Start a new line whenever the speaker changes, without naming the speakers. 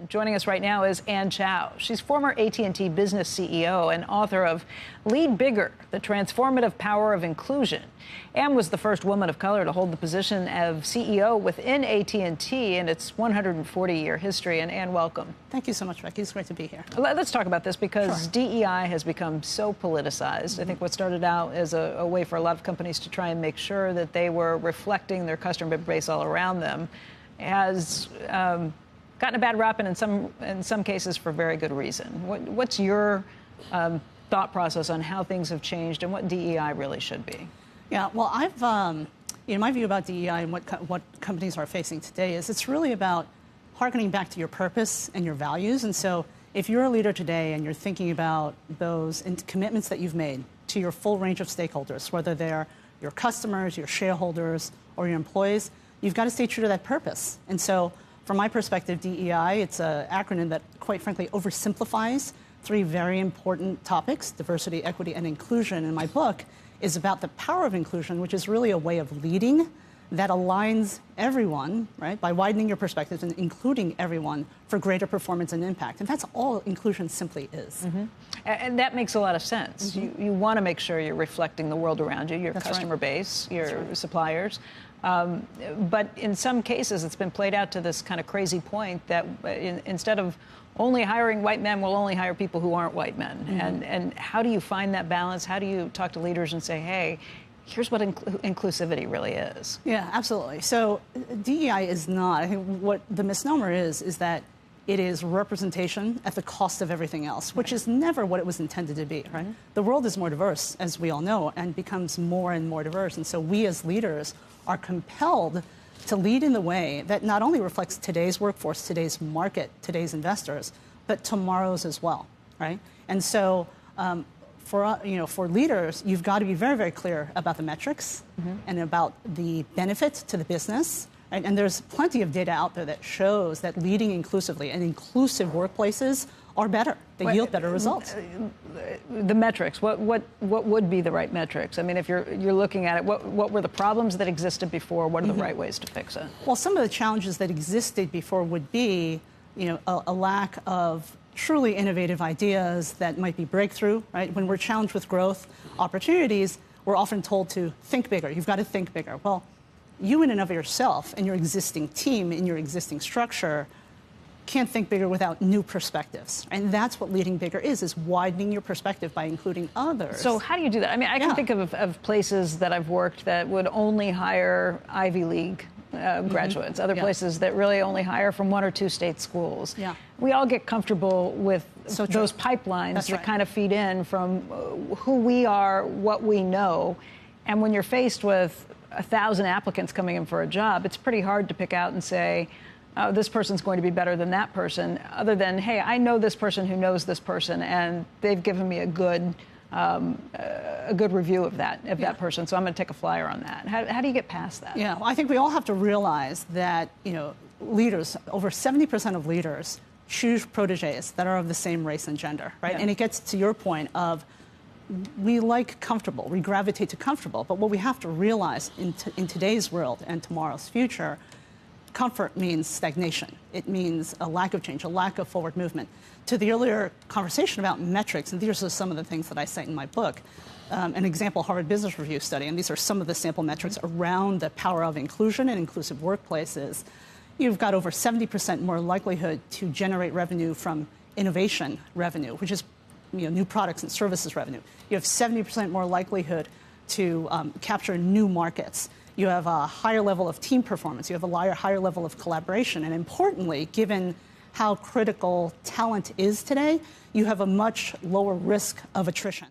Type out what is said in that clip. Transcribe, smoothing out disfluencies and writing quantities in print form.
Joining us right now is Chow. She's former AT&T business CEO and author of Lead Bigger, The Transformative Power of Inclusion. Ann was the first woman of color to hold the position of CEO within AT&T in its 140-year history. And Ann, welcome.
Thank you so much, Becky. It's great to be here.
Let's talk about this because
Sure.
DEI has become so politicized. I think what started out as a way for a lot of companies to try and make sure that they were reflecting their customer base all around them has gotten a bad rap, and in some cases for very good reason. What's your thought process on how things have changed and what DEI really should be?
Yeah, well, my view about DEI and what companies are facing today is it's really about harkening back to your purpose and your values. And so if you're a leader today and you're thinking about those commitments that you've made to your full range of stakeholders, whether they're your customers, your shareholders, or your employees, you've got to stay true to that purpose. And so from my perspective, DEI, it's an acronym that, quite frankly, oversimplifies three very important topics: diversity, equity, and inclusion. In my book is about the power of inclusion, which is really a way of leading that aligns everyone, right, by widening your perspectives and including everyone for greater performance and impact. And that's all inclusion simply is.
Mm-hmm. And that makes a lot of sense. Mm-hmm. You want to make sure you're reflecting the world around you, your customer base, your suppliers. But in some cases, it's been played out to this kind of crazy point that instead of only hiring white men, we'll only hire people who aren't white men. Mm-hmm. And how do you find that balance? How do you talk to leaders and say, hey, here's what inclusivity really is?
Yeah, absolutely. So DEI is not, I think what the misnomer is that it is representation at the cost of everything else, which is never what it was intended to be, right? Mm-hmm. The world is more diverse, as we all know, and becomes more and more diverse. And so we as leaders are compelled to lead in the way that not only reflects today's workforce, today's market, today's investors, but tomorrow's as well, right? And so for leaders, you've got to be very, very clear about the metrics and about the benefits to the business. Right? And there's plenty of data out there that shows that leading inclusively and inclusive workplaces are better. They yield better results.
The metrics. What would be the right metrics? I mean, if you're looking at it, what were the problems that existed before? What are the right ways to fix it?
Well, some of the challenges that existed before would be, a lack of truly innovative ideas that might be breakthrough. Right? When we're challenged with growth opportunities, we're often told to think bigger. You've got to think bigger. Well, you in and of yourself and your existing team in your existing structure can't think bigger without new perspectives. And that's what leading bigger is widening your perspective by including others.
So how do you do that? I mean, I can think of places that I've worked that would only hire Ivy League graduates, other places that really only hire from one or two state schools. Yeah. We all get comfortable with those pipelines that kind of feed in from who we are, what we know. And when you're faced with 1,000 applicants coming in for a job, it's pretty hard to pick out and say, oh, this person's going to be better than that person, other than, hey, I know this person who knows this person, and they've given me a good review of that person, so I'm going to take a flyer on that. How do you get past that?
Yeah, well, I think we all have to realize that, leaders, over 70% of leaders choose proteges that are of the same race and gender, right? Yeah. And it gets to your point of, we like comfortable, we gravitate to comfortable, but what we have to realize in today's world and tomorrow's future, comfort means stagnation. It means a lack of change, a lack of forward movement. To the earlier conversation about metrics, and these are some of the things that I cite in my book, an example Harvard Business Review study, and these are some of the sample metrics around the power of inclusion and inclusive workplaces. You've got over 70% more likelihood to generate revenue from innovation revenue, which is new products and services revenue. You have 70% more likelihood to capture new markets. You have a higher level of team performance. You have a higher level of collaboration. And importantly, given how critical talent is today, you have a much lower risk of attrition.